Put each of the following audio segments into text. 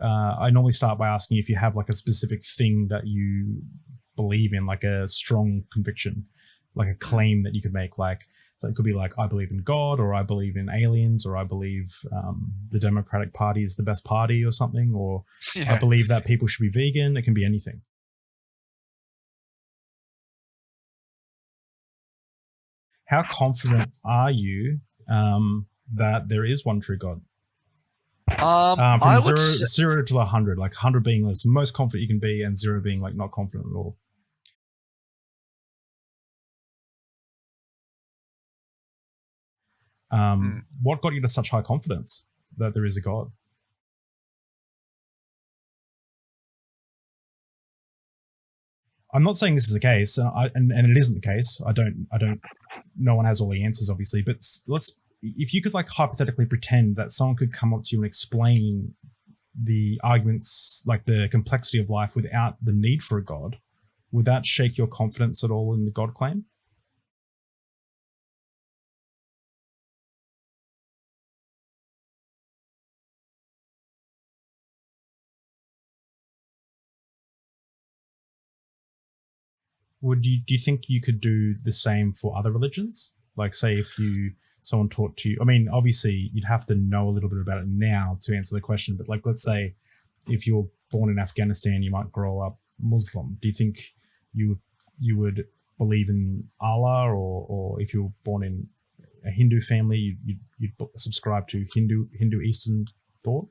I normally start by asking if you have like a specific thing that you believe in, like a strong conviction, like a claim that you could make. Like, so it could be like, I believe in God, or I believe in aliens, or I believe the Democratic Party is the best party or something, or I believe that people should be vegan. It can be anything. How confident are you that there is one true God? From zero to 100, like 100 being the most confident you can be, and 0 being like not confident at all. What got you to such high confidence that there is a God? I'm not saying this is the case, and it isn't the case. I don't. No one has all the answers, obviously. But if you could like hypothetically pretend that someone could come up to you and explain the arguments, like the complexity of life, without the need for a God, would that shake your confidence at all in the God claim? Do you think you could do the same for other religions? Like, say, if someone taught to you, I mean, obviously you'd have to know a little bit about it now to answer the question, but like, let's say if you're born in Afghanistan, you might grow up Muslim. Do you think you would believe in Allah, or if you were born in a Hindu family, you'd subscribe to Hindu Eastern thought?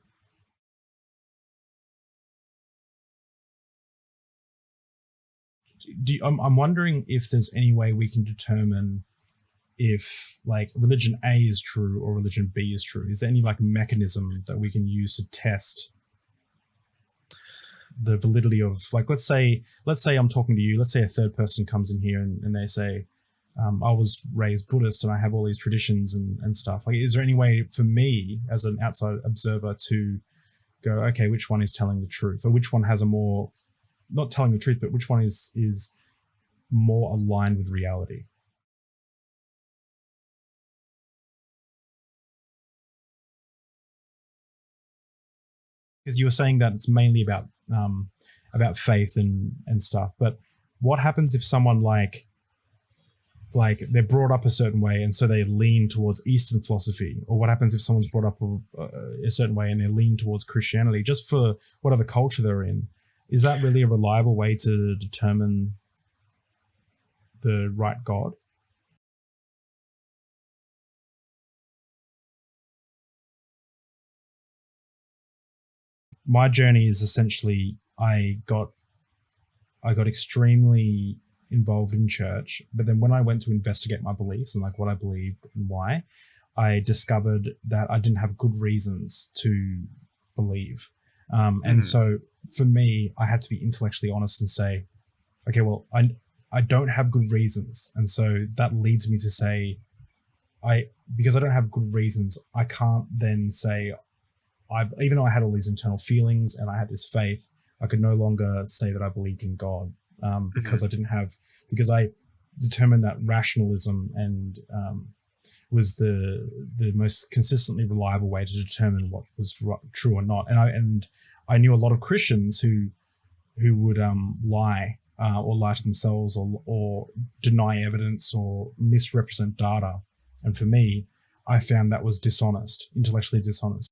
I'm wondering if there's any way we can determine if like religion A is true or religion B is true. Is there any like mechanism that we can use to test the validity of, like, let's say I'm talking to you, let's say a third person comes in here and they say, I was raised Buddhist and I have all these traditions and stuff. Like, is there any way for me as an outside observer to go, okay, which one is telling the truth, or which one has a more, not telling the truth, but which one is more aligned with reality? Because you were saying that it's mainly about faith and stuff, but what happens if someone like they're brought up a certain way and so they lean towards Eastern philosophy, or what happens if someone's brought up a certain way and they lean towards Christianity, just for whatever culture they're in? Is that really a reliable way to determine the right God? My journey is essentially I got extremely involved in church, but then when I went to investigate my beliefs and like what I believed and why, I discovered that I didn't have good reasons to believe. And so for me, I had to be intellectually honest and say, okay, well, I don't have good reasons. And so that leads me to say, because I don't have good reasons, I can't then say, even though I had all these internal feelings and I had this faith, I could no longer say that I believed in God, because because I determined that rationalism and was the most consistently reliable way to determine what was true or not. And I knew a lot of Christians who would lie or lie to themselves or deny evidence or misrepresent data. And for me, I found that was dishonest, intellectually dishonest.